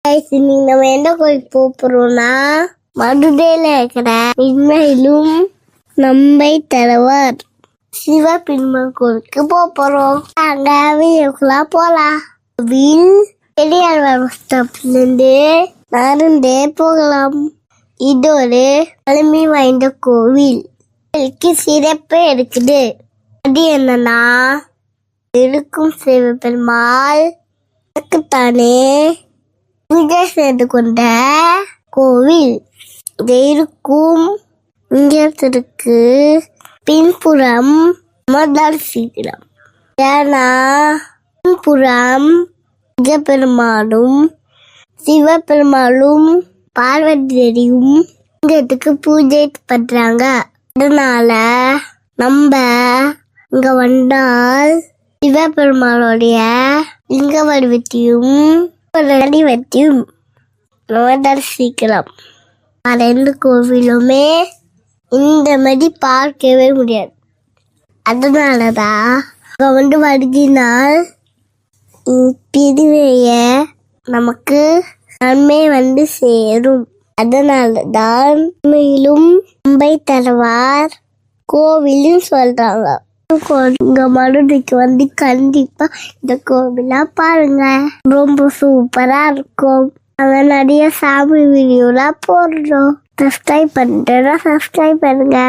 இன்னைக்கு நம்ம எந்த கோயிலுக்கு போறோம்னா மதுரையில இருக்கிற இன்மையிலும் நம்பை தருவார் சிவபெருமான் கோயிலுக்கு போறோம். அங்க வீட்டுக்குலாம் போலாம். பெரியார் இருந்து நடந்தே போகலாம். இது ஒரு பழமை வாய்ந்த கோவில். சிறப்பு இருக்குது. அது என்னன்னா, இருக்கும் சிவபெருமாள் தானே பூஜை செய்து கொண்ட கோவில். இது இருக்கும் இங்கத்திற்கு பின்புறம் தரிசிக்கலாம். ஏன்னா பின்புறம் பெருமாளும் சிவபெருமாளும் பார்வதி தேவியும் இங்கத்துக்கு பூஜை பண்றாங்க. அதனால நம்ம இங்க வந்தால் சிவபெருமாளுடைய லிங்க வடிவத்தையும் நம்ம தரிசிக்கலாம். ரெண்டு கோவிலுமே இந்த மாதிரி பார்க்கவே முடியாது. அதனாலதான் இங்க வருகினால் பிரிவைய நமக்கு நன்மை சேரும். அதனாலதான் மேலும் நம்பை தருவார் கோவில்னு சொல்றாங்க. இங்க மதுரைக்கு கண்டிப்பா இந்த கோவிலா பாருங்க. ரொம்ப சூப்பரா இருக்கும். அங்க நிறைய சாமி வீடியோலாம் போடுறோம். சப்ஸ்கிரைப் பண்ணுங்க. சப்ஸ்கிரைப் பண்ணுங்க.